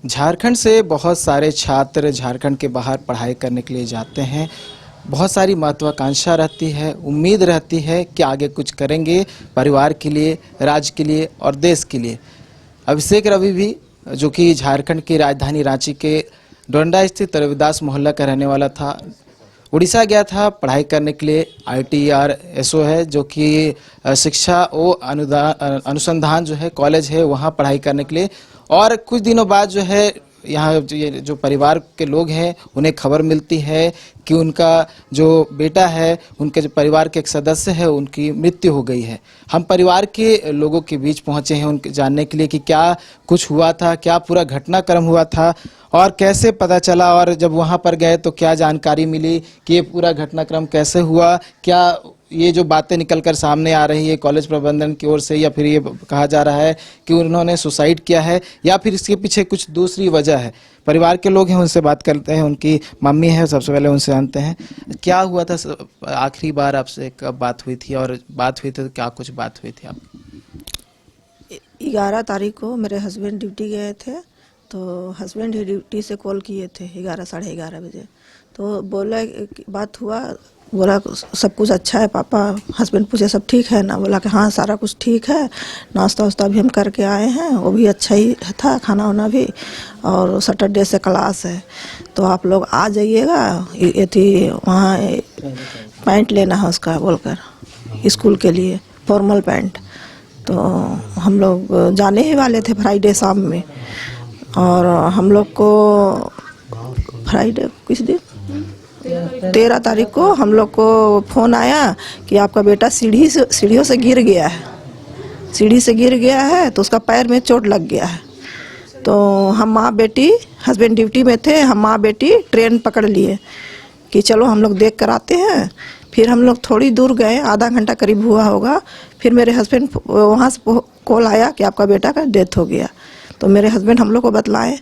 झारखंड से बहुत सारे छात्र झारखंड के बाहर पढ़ाई करने के लिए जाते हैं। बहुत सारी महत्वाकांक्षा रहती है, उम्मीद रहती है कि आगे कुछ करेंगे परिवार के लिए, राज्य के लिए और देश के लिए। अभिषेक रवि भी, जो कि झारखंड की राजधानी रांची के डोरंडा स्थित रविदास मोहल्ला का रहने वाला था, उड़ीसा गया था पढ़ाई करने के लिए। ITRSO है जो कि शिक्षा व अनुसंधान जो है कॉलेज है, वहाँ पढ़ाई करने के लिए। और कुछ दिनों बाद जो है यहाँ जो परिवार के लोग हैं उन्हें खबर मिलती है कि उनका जो बेटा है, उनके जो परिवार के एक सदस्य है, उनकी मृत्यु हो गई है। हम परिवार के लोगों के बीच पहुँचे हैं उनके जानने के लिए कि क्या कुछ हुआ था, क्या पूरा घटनाक्रम हुआ था और कैसे पता चला, और जब वहाँ पर गए तो क्या जानकारी मिली कि ये पूरा घटनाक्रम कैसे हुआ। क्या ये जो बातें निकलकर सामने आ रही है कॉलेज प्रबंधन की ओर से, या फिर ये कहा जा रहा है कि उन्होंने सुसाइड किया है, या फिर इसके पीछे कुछ दूसरी वजह है। परिवार के लोग हैं, उनसे बात करते हैं। उनकी मम्मी है, सबसे पहले उनसे जानते हैं क्या हुआ था। आखिरी बार आपसे कब बात हुई थी, और बात हुई थी तो क्या कुछ बात हुई थी आप? 11 तारीख को मेरे हस्बैंड ड्यूटी गए थे, तो हस्बैंड ही ड्यूटी से कॉल किए थे 11 साढ़े 11 बजे। तो बोला बात हुआ, बोला सब कुछ अच्छा है पापा। हस्बैंड पूछे सब ठीक है ना, बोला कि हाँ सारा कुछ ठीक है, नाश्ता वास्ता भी हम करके आए हैं, वो भी अच्छा ही था, खाना वाना भी, और सैटरडे से क्लास है तो आप लोग आ जाइएगा। ये थी वहाँ पैंट लेना है उसका बोलकर, स्कूल के लिए फॉर्मल पैंट। तो हम लोग जाने ही वाले थे फ्राइडे शाम में, और हम लोग को फ्राइडे किस दिन 13 तारीख को हम लोग को फ़ोन आया कि आपका बेटा सीढ़ियों से गिर गया है, सीढ़ी से गिर गया है तो उसका पैर में चोट लग गया है। तो हम माँ बेटी, हस्बैंड ड्यूटी में थे, हम माँ बेटी ट्रेन पकड़ लिए कि चलो हम लोग देख कर आते हैं। फिर हम लोग थोड़ी दूर गए, आधा घंटा करीब हुआ होगा, फिर मेरे हस्बैंड वहाँ से कॉल आया कि आपका बेटा का डेथ हो गया। तो मेरे हस्बैंड हम लोग को बतलाए।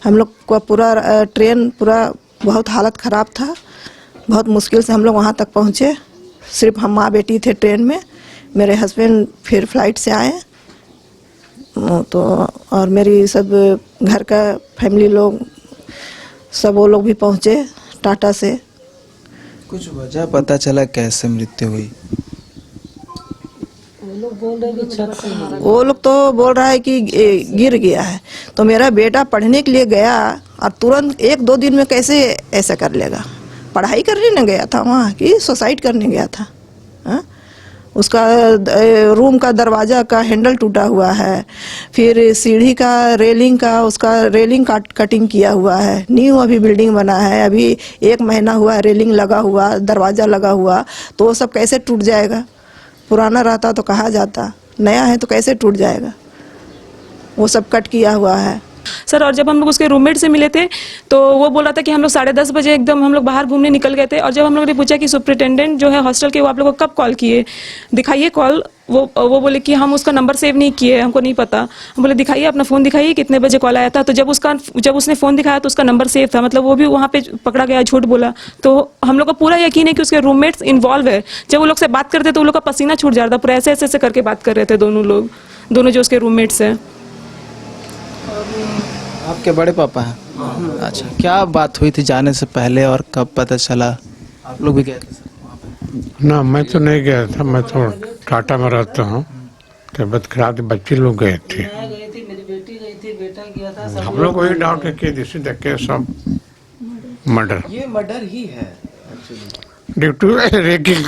हम लोग का पूरा ट्रेन पूरा बहुत हालत ख़राब था, बहुत मुश्किल से हम लोग वहाँ तक पहुँचे। सिर्फ हम माँ बेटी थे ट्रेन में, मेरे हस्बैंड फिर फ्लाइट से आए। तो और मेरी सब घर का फैमिली लोग सब वो लोग भी पहुँचे टाटा से। कुछ वजह पता चला कैसे मृत्यु हुई? वो लोग तो बोल रहा है कि गिर गया है। तो मेरा बेटा पढ़ने के लिए गया और तुरंत 1-2 दिन में कैसे ऐसा कर लेगा? पढ़ाई करने न गया था वहाँ कि सुसाइड करने गया था? हा? उसका रूम का दरवाज़ा का हैंडल टूटा हुआ है, फिर सीढ़ी का रेलिंग का उसका रेलिंग कटिंग किया हुआ है। न्यू अभी बिल्डिंग बना है, अभी 1 महीना हुआ है, रेलिंग लगा हुआ, दरवाज़ा लगा हुआ, तो वो सब कैसे टूट जाएगा? पुराना रहता तो कहा जाता, नया है तो कैसे टूट जाएगा? वो सब कट किया हुआ है सर। और जब हम लोग उसके रूममेट से मिले थे तो वो बोला था कि हम लोग 10:30 बजे एकदम हम लोग बाहर घूमने निकल गए थे। और जब हम लोगों ने पूछा कि सुपरिटेंडेंट जो है हॉस्टल के, वो आप लोगों को कब कॉल किए, दिखाइए कॉल, वो बोले कि हम उसका नंबर सेव नहीं किए, हमको नहीं पता। हम बोले दिखाइए अपना फ़ोन दिखाइए, कितने बजे कॉल आया था। तो जब उसने फ़ोन दिखाया तो उसका नंबर सेव था, मतलब वो भी वहाँ पे पकड़ा गया, झूठ बोला। तो हम लोग को पूरा यकीन है कि उसके रूममेट्स इन्वॉल्व है। जब वो लोग से बात करते तो वो लोग का पसीना छूट जाता, पूरा ऐसे ऐसे करके बात कर रहे थे दोनों जो उसके रूममेट्स हैं। आपके बड़े पापा हैं? अच्छा, क्या बात हुई थी जाने से पहले और कब पता चला? आप लोग भी गए थे सर वहाँ पे? ना, मैं तो नहीं गया था, मैं तो टाटा में रहता हूँ। तबियत खराब थी, बच्चे लोग गए थे। हम लोग वही डाउट है कि this is the case of murder. ये मर्डर ही है ड्यू टू रैगिंग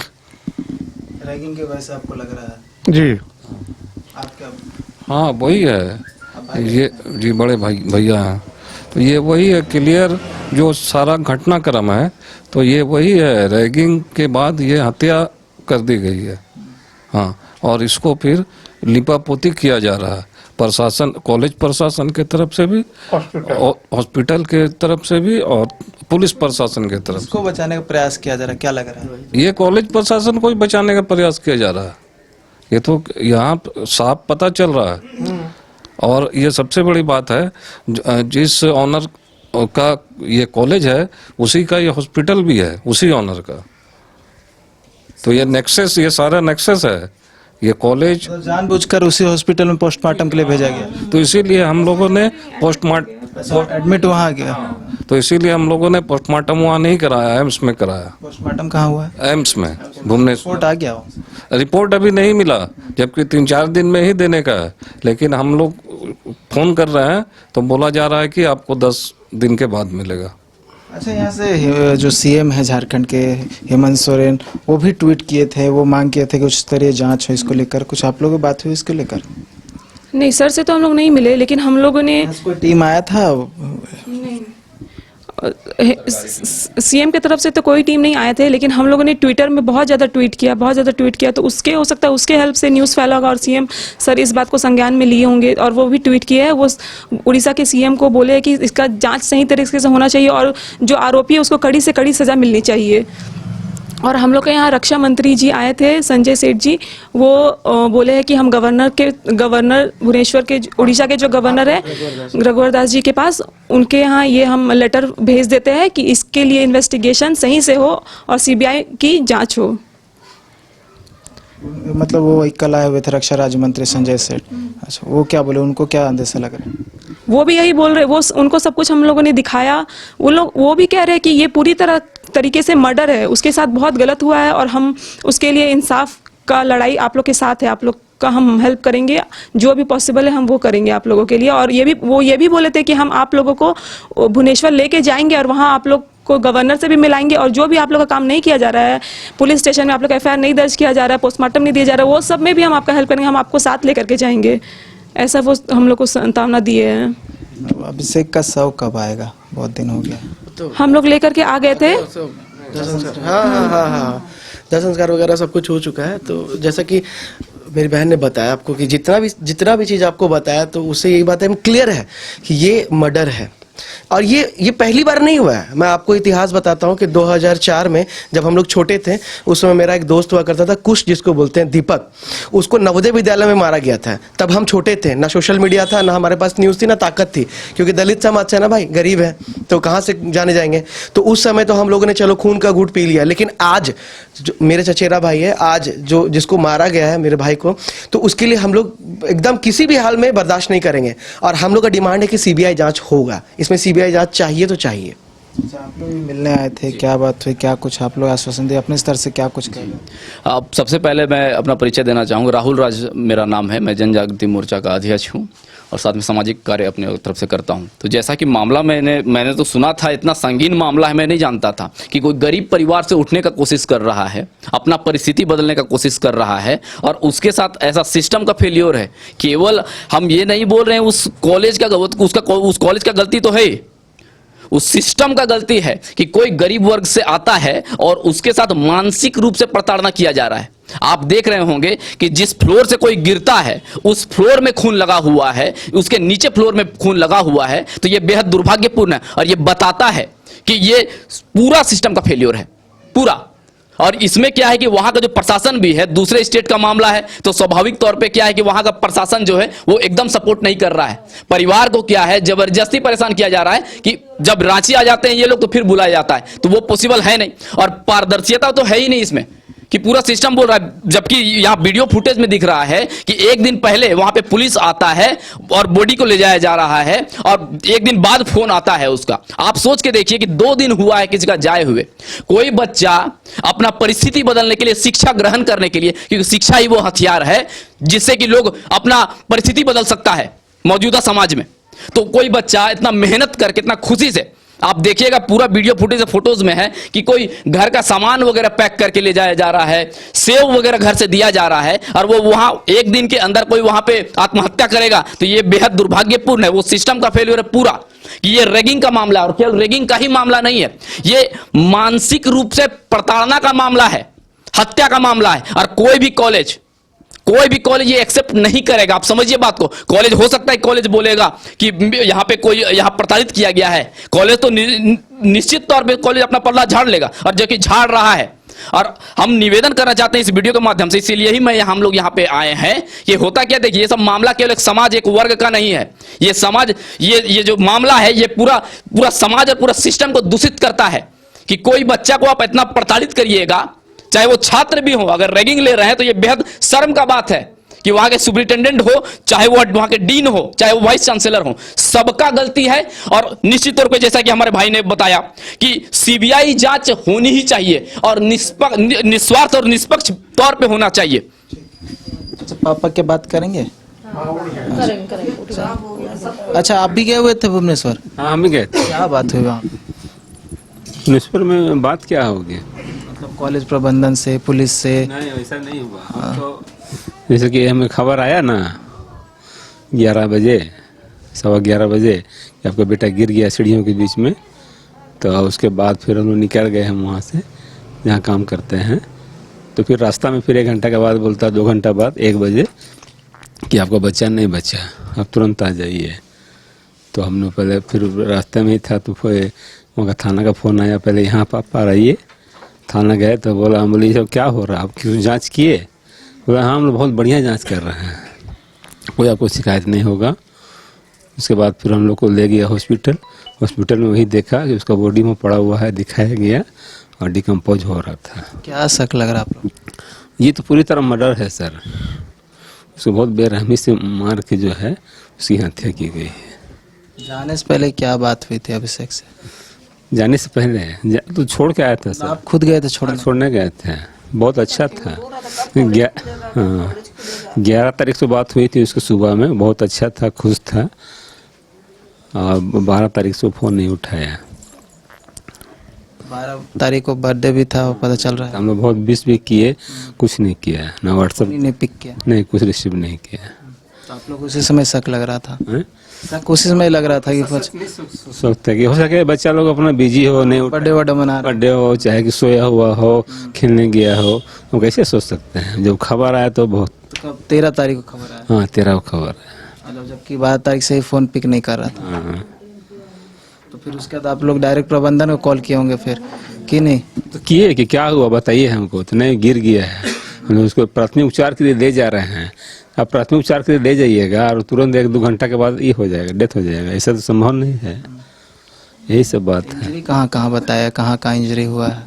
की वजह से आपको लग रहा है? जी आपका? हाँ वही है ये जी, बड़े भैया हैं। तो ये वही है क्लियर जो सारा घटनाक्रम है, तो ये वही है, रैगिंग के बाद ये हत्या कर दी गई है। हाँ, और इसको फिर लिपापोती किया जा रहा है प्रशासन, कॉलेज प्रशासन के तरफ से भी, हॉस्पिटल के तरफ से भी, और पुलिस प्रशासन के तरफ। इसको बचाने का प्रयास किया जा रहा है, क्या लग रहा है? ये कॉलेज प्रशासन को ही बचाने का प्रयास किया जा रहा है, ये तो यहाँ साफ पता चल रहा है। और ये सबसे बड़ी बात है, जिस ऑनर का ये कॉलेज है उसी का ये हॉस्पिटल भी है, उसी ऑनर का। तो ये नेक्सस, ये सारा नेक्सस है। ये कॉलेज तो जानबूझकर उसी हॉस्पिटल में पोस्टमार्टम के लिए भेजा गया, तो इसीलिए हम लोगों ने एडमिट वहाँ गया। तो इसीलिए हम लोगों ने पोस्टमार्टम वहाँ नहीं कराया, एम्स में कराया। पोस्टमार्टम कहाँ हुआ है? एम्स में भुवनेश्वर। रिपोर्ट आ गया हो? रिपोर्ट अभी नहीं मिला, जबकि 3-4 दिन में ही देने का है। लेकिन हम लोग फोन कर रहे हैं तो बोला जा रहा है कि आपको 10 दिन के बाद मिलेगा। अच्छा, यहाँ से जो सीएम है झारखंड के हेमंत सोरेन, वो भी ट्वीट किए थे, वो मांग किए थे कि उच्च स्तरीय जांच हो इसको लेकर। कुछ आप लोगों की बात हुई इसको लेकर? नहीं सर से तो हम लोग नहीं मिले, लेकिन हम लोगों ने कोई टीम आया था? सीएम की तरफ से तो कोई टीम नहीं आए थे, लेकिन हम लोगों ने ट्विटर में बहुत ज़्यादा ट्वीट किया, तो उसके हो सकता है उसके हेल्प से न्यूज़ फैला होगा और सीएम सर इस बात को संज्ञान में लिए होंगे और वो भी ट्वीट किया है। वो उड़ीसा के सीएम को बोले कि इसका जांच सही तरीके से होना चाहिए और जो आरोपी है उसको कड़ी से कड़ी सज़ा मिलनी चाहिए। और हम लोग के यहाँ रक्षा मंत्री जी आए थे, संजय सेठ जी, वो बोले हैं कि हम गवर्नर भुवनेश्वर के, उड़ीसा के जो गवर्नर है रघुवर दास जी के पास, उनके यहाँ ये हम लेटर भेज देते हैं कि इसके लिए इन्वेस्टिगेशन सही से हो और सीबीआई की जांच हो। मतलब वो कल आए हुए थे रक्षा राज्य मंत्री संजय सेठ। अच्छा, वो क्या बोले? उनको क्या अंदेशा लग रहा है? वो भी यही बोल रहे, वो उनको सब कुछ हम लोगों ने दिखाया। वो भी कह रहे हैं कि ये पूरी तरीके से मर्डर है, उसके साथ बहुत गलत हुआ है और हम उसके लिए इंसाफ का लड़ाई आप लोग के साथ है, आप लोग का हम हेल्प करेंगे, जो भी पॉसिबल है हम वो करेंगे आप लोगों के लिए। और ये भी बोले थे कि हम आप लोगों को भुवनेश्वर लेके जाएंगे और वहाँ आप लोग को गवर्नर से भी मिलाएंगे और जो भी आप लोग का काम नहीं किया जा रहा है, पुलिस स्टेशन में आप लोग का एफआईआर नहीं दर्ज किया जा रहा है, पोस्टमार्टम नहीं दिया जा रहा है, वो सब में भी हम आपका हेल्प करेंगे, हम आपको साथ लेकर के जाएंगे, ऐसा वो हम लोग को संतावना दिए हैं। अभिषेक का शव कब आएगा? बहुत दिन हो गया। तो हम लोग लेकर के आ गए थे। हाँ, दाह संस्कार वगैरह सब कुछ हो चुका है। तो जैसा कि मेरी बहन ने बताया आपको कि जितना भी चीज़ आपको बताया, तो उससे यही बात है क्लियर है कि ये मर्डर है। और ये पहली बार नहीं हुआ है। मैं आपको इतिहास बताता हूँ कि 2004 में जब हम लोग छोटे थे, उस समय मेरा एक दोस्त हुआ करता था, कुश जिसको बोलते हैं, दीपक, उसको नवोदय विद्यालय में मारा गया था। तब हम छोटे थे, ना सोशल मीडिया था, ना हमारे पास न्यूज़ थी, ना ताकत थी, क्योंकि दलित समाज से ना भाई, गरीब है तो कहाँ से जाने जाएंगे। तो उस समय तो हम लोगों ने चलो खून का घूंट पी लिया। लेकिन आज जो मेरे चचेरा भाई है, आज जो जिसको मारा गया है मेरे भाई को, तो उसके लिए हम लोग एकदम किसी भी हाल में बर्दाश्त नहीं करेंगे। और हम लोग का डिमांड है कि सीबीआई जांच होगा, इसमें सीबीआई जांच चाहिए तो चाहिए। आप लोग मिलने आए थे, क्या बात हुई? क्या कुछ आप लोग आश्वासन दिए अपने स्तर से? क्या कुछ कहें? अब सबसे पहले मैं अपना परिचय देना चाहूँगा। राहुल राज मेरा नाम है, मैं जन जागृति मोर्चा का अध्यक्ष हूँ और साथ में सामाजिक कार्य अपने तरफ से करता हूँ। तो जैसा कि मामला मैंने तो सुना था, इतना संगीन मामला है, मैं नहीं जानता था कि कोई गरीब परिवार से उठने का कोशिश कर रहा है, अपना परिस्थिति बदलने का कोशिश कर रहा है और उसके साथ ऐसा सिस्टम का फेल्योर है। केवल हम ये नहीं बोल रहे हैं उस कॉलेज उस कॉलेज का गलती तो है, उस सिस्टम का गलती है कि कोई गरीब वर्ग से आता है और उसके साथ मानसिक रूप से प्रताड़ना किया जा रहा है। आप देख रहे होंगे कि जिस फ्लोर से कोई गिरता है उस फ्लोर में खून लगा हुआ है, उसके नीचे फ्लोर में खून लगा हुआ है। तो यह बेहद दुर्भाग्यपूर्ण है और यह बताता है कि यह पूरा सिस्टम का फेल्योर है, पूरा। और इसमें क्या है कि वहां का जो प्रशासन भी है, दूसरे स्टेट का मामला है, तो स्वाभाविक तौर पे क्या है कि वहां का प्रशासन जो है वो एकदम सपोर्ट नहीं कर रहा है। परिवार को क्या है, जबरदस्ती परेशान किया जा रहा है कि जब रांची आ जाते हैं ये लोग तो फिर बुलाया जाता है, तो वो पॉसिबल है नहीं। और पारदर्शिता तो है ही नहीं इसमें कि पूरा सिस्टम बोल रहा है, जबकि यहाँ वीडियो फुटेज में दिख रहा है कि एक दिन पहले वहां पे पुलिस आता है और बॉडी को ले जाया जा रहा है और एक दिन बाद फोन आता है उसका। आप सोच के देखिए कि 2 दिन हुआ है किसी का जाए हुए। कोई बच्चा अपना परिस्थिति बदलने के लिए, शिक्षा ग्रहण करने के लिए, क्योंकि शिक्षा ही वो हथियार है जिससे कि लोग अपना परिस्थिति बदल सकता है मौजूदा समाज में। तो कोई बच्चा इतना मेहनत करके, इतना खुशी से, आप देखिएगा पूरा वीडियो फुटेज फोटोज में है कि कोई घर का सामान वगैरह पैक करके ले जाया जा रहा है, सेव वगैरह घर से दिया जा रहा है और वो वहां एक दिन के अंदर कोई वहां पे आत्महत्या करेगा। तो ये बेहद दुर्भाग्यपूर्ण है, वो सिस्टम का फेल्योर है पूरा। कि ये रैगिंग का मामला है और केवल रैगिंग का ही मामला नहीं है, ये मानसिक रूप से प्रताड़ना का मामला है, हत्या का मामला है। और कोई भी कॉलेज ये एक्सेप्ट नहीं करेगा। आप समझिए बात को। कॉलेज हो सकता है कॉलेज बोलेगा कि यहां पे कोई यहां प्रताड़ित किया गया है, कॉलेज तो निश्चित तौर पे कॉलेज अपना पल्ला झाड़ लेगा और जो कि झाड़ रहा है। और हम निवेदन करना चाहते हैं इस वीडियो के माध्यम से, इसीलिए ही हम लोग यहाँ पे आए हैं। ये होता क्या, देखिए, ये सब मामला केवल एक समाज, एक वर्ग का नहीं है। ये समाज, ये जो मामला है, ये पूरा समाज और पूरा सिस्टम को दूषित करता है। कि कोई बच्चा को आप इतना प्रताड़ित करिएगा, चाहे वो छात्र भी हो, अगर रैगिंग ले रहे हैं तो ये बेहद शर्म का बात है कि वहां के सुपरिटेंडेंट हो, चाहे वो वहां के डीन हो, चाहे वो वाइस चांसलर हो, सबका गलती है। और निश्चित तौर पे जैसा कि हमारे भाई ने बताया कि सीबीआई जांच होनी ही चाहिए और निस्वार्थ और निष्पक्ष तौर पे होना चाहिए। अच्छा, पापा की बात करेंगे? अच्छा, आप भी गए हुए थे भुवनेश्वर? हाँ, हम भी गए थे। क्या बात हुई वहाँ? भुवनेश्वर में बात क्या होगी? मतलब कॉलेज प्रबंधन से, पुलिस से? नहीं, ऐसा नहीं हुआ। हम तो जैसे कि हमें खबर आया ना 11 बजे, 11:15 बजे कि आपका बेटा गिर गया सीढ़ियों के बीच में, तो उसके बाद फिर हम लोग निकल गए हम वहाँ से जहाँ काम करते हैं। तो फिर रास्ता में फिर 1 घंटा के बाद बोलता, 2 घंटा बाद 1 बजे कि आपका बच्चा नहीं बचा, आप तुरंत आ जाइए। तो हमने पहले फिर रास्ते में ही था तो फिर वहाँ थाना का फ़ोन आया, पहले यहाँ पापा रहिए। थाना गए तो बोला, हम बोले सब क्या हो रहा है, आप क्यों जांच किए? बोला हाँ, हम लोग बहुत बढ़िया जांच कर रहे हैं, कोई आपको शिकायत नहीं होगा। उसके बाद फिर हम लोग को ले गया हॉस्पिटल में वही देखा कि उसका बॉडी में पड़ा हुआ है, दिखाया गया और डिकम्पोज हो रहा था। क्या शक लग रहा आप लोग? ये तो पूरी तरह मर्डर है सर, उसको बहुत बेरहमी से मार के जो है उसकी हत्या की गई है। जाने से पहले क्या बात हुई थी अभिषेक से? जाने से पहले तो छोड़ के आया था सर। आप खुद गए थे छोड़ने गए थे, बहुत अच्छा था। 11 तारीख से बात हुई थी उसको सुबह में, बहुत अच्छा था, खुश था। और 12 तारीख से फ़ोन नहीं उठाया। 12 तारीख को बर्थडे भी था, पता चल रहा है। हम लोग बहुत विश भी किए, कुछ नहीं किया, ना व्हाट्सएप नहीं पिक किया, नहीं कुछ रिसीव नहीं किया। तो आप लोग उसी समय शक लग रहा था? है? शक उसी समय लग रहा था कि सोचते कि हो सके बच्चा लोग अपना बिजी हो, नहीं बर्थडे मना, बर्थडे हो, चाहे कि सोया हुआ हो, खेलने गया हो, हम कैसे सोच सकते हैं? जब खबर आया तो बहुत। 13 तारीख को खबर आया? हाँ, 13 को खबर आया। मतलब जबकि 12 तारीख से ही फ़ोन पिक नहीं कर रहा था। हाँ। तो फिर उसके बाद आप लोग डायरेक्ट प्रबंधन को कॉल किए होंगे फिर कि नहीं? तो किए कि क्या हुआ बताइए हमको। तो नहीं, गिर गया है, हम लोग उसको प्राथमिक उपचार के लिए ले जा रहे हैं। आप प्राथमिक उपचार के लिए ले जाइएगा और तुरंत 1-2 घंटा के बाद ये हो जाएगा, डेथ हो जाएगा, ऐसा तो संभव नहीं है। यही सब बात है। इंजरी कहाँ बताया, कहाँ इंजरी हुआ है?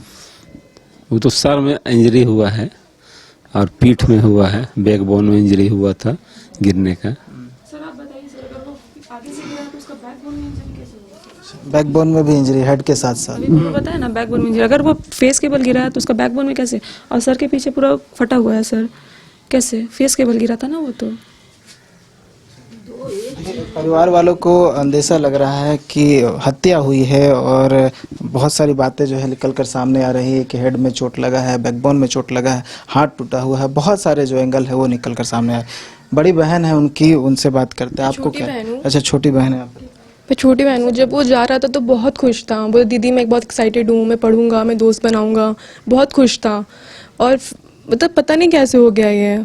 वो तो सर में इंजरी हुआ है और पीठ में हुआ है, बैकबोन में इंजरी हुआ था गिरने का। सर आप बताइए सर, अगर वो आगे से गिरा तो उसका बैकबोन में इंजरी कैसे होगी? बैकबोन में भी इंजरी, हेड के साथ साथ? बताया ना बैकबोन में इंजरी, अगर वो फेस के बल गिरा है तो उसका बैकबोन में कैसे? और सर के पीछे पूरा फटा हुआ है सर, कैसे? फेस के बल गिरा था ना वो तो। परिवार वालों को अंदेशा लग रहा है कि हत्या हुई है और बहुत सारी बातें जो है निकल कर सामने आ रही है कि हेड में चोट लगा है, बैकबोन में चोट लगा है, हाथ टूटा हुआ है, बहुत सारे जो एंगल है वो निकल कर सामने आए। बड़ी बहन है उनकी, उनसे बात करते हैं। आपको क्या? अच्छा, छोटी बहन है आपकी? मैं छोटी बहन हूँ। जब वो जा रहा था तो बहुत खुश था, बोले दीदी मैं बहुत एक्साइटेड हूँ, मैं पढ़ूंगा, मैं दोस्त बनाऊंगा, बहुत खुश था। और मतलब पता नहीं कैसे हो गया ये।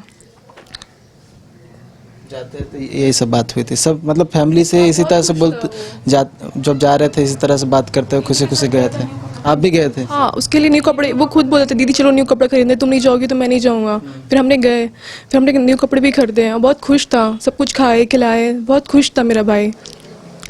जाते थे यही सब बात हुई थी सब, मतलब फैमिली से इसी तरह से बोलते जब जा रहे थे इसी तरह से बात करते हुए खुशी खुशी गए थे? आप भी गए थे? हाँ, उसके लिए न्यू कपड़े, वो खुद बोलते थे दीदी चलो न्यू कपड़े खरीदने, तुम नहीं जाओगी तो मैं नहीं जाऊँगा। फिर हमने गए, फिर हमने न्यू कपड़े भी खरीदे हैं, बहुत खुश था, सब कुछ खाए खिलाए, बहुत खुश था मेरा भाई।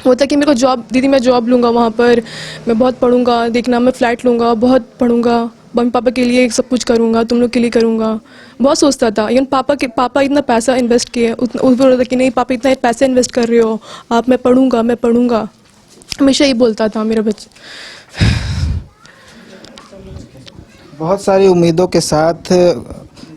होता कि मेरे को जॉब, दीदी मैं जॉब लूँगा वहाँ पर, मैं बहुत पढ़ूंगा, देखना मैं फ्लैट लूँगा, बहुत पढ़ूंगा, मम्मी पापा के लिए सब कुछ करूँगा, तुम लोग के लिए करूँगा, बहुत सोचता था। इवन पापा इतना पैसा इन्वेस्ट किए, उतना कि नहीं पापा इतना पैसे इन्वेस्ट कर रहे हो आप, मैं पढ़ूंगा, हमेशा ही बोलता था मेरा बच्चा। बहुत सारी उम्मीदों के साथ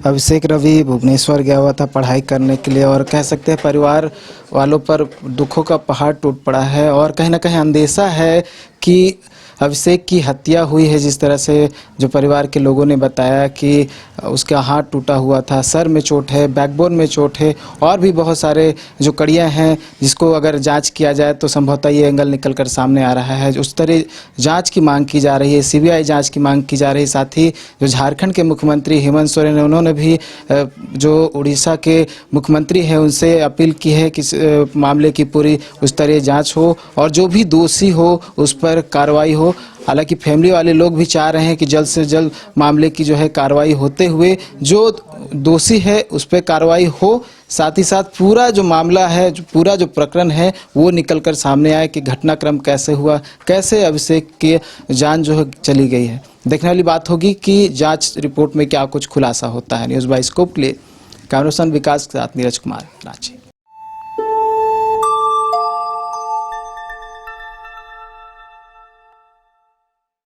अभिषेक रवि भुवनेश्वर गया हुआ था पढ़ाई करने के लिए और कह सकते हैं परिवार वालों पर दुखों का पहाड़ टूट पड़ा है और कहीं ना कहीं अंदेशा है कि अभिषेक की हत्या हुई है। जिस तरह से जो परिवार के लोगों ने बताया कि उसका हाथ टूटा हुआ था, सर में चोट है, बैकबोन में चोट है और भी बहुत सारे जो कड़ियाँ हैं जिसको अगर जांच किया जाए तो संभवतः ये एंगल निकल कर सामने आ रहा है। उस तरह जांच की मांग की जा रही है, सीबीआई जांच की मांग की जा रही है। साथ ही जो झारखंड के मुख्यमंत्री हेमंत सोरेन है उन्होंने भी जो उड़ीसा के मुख्यमंत्री हैं उनसे अपील की है कि मामले की पूरी उस तरह जाँच हो और जो भी दोषी हो उस पर कार्रवाई हो। हालांकि फैमिली वाले लोग भी चाह रहे हैं कि जल्द से जल्द मामले की जो है कार्रवाई होते हुए जो दोषी है उस पर कार्रवाई हो, साथ ही साथ पूरा जो मामला है, पूरा जो प्रकरण है वो निकल कर सामने आए कि घटनाक्रम कैसे हुआ, कैसे अभिषेक की जान जो है चली गई है। देखने वाली बात होगी कि जांच रिपोर्ट में क्या कुछ खुलासा होता है। न्यूज़ बाय स्कोप के लिए कैमरा पर्सन विकास के साथ नीरज कुमार, रांची।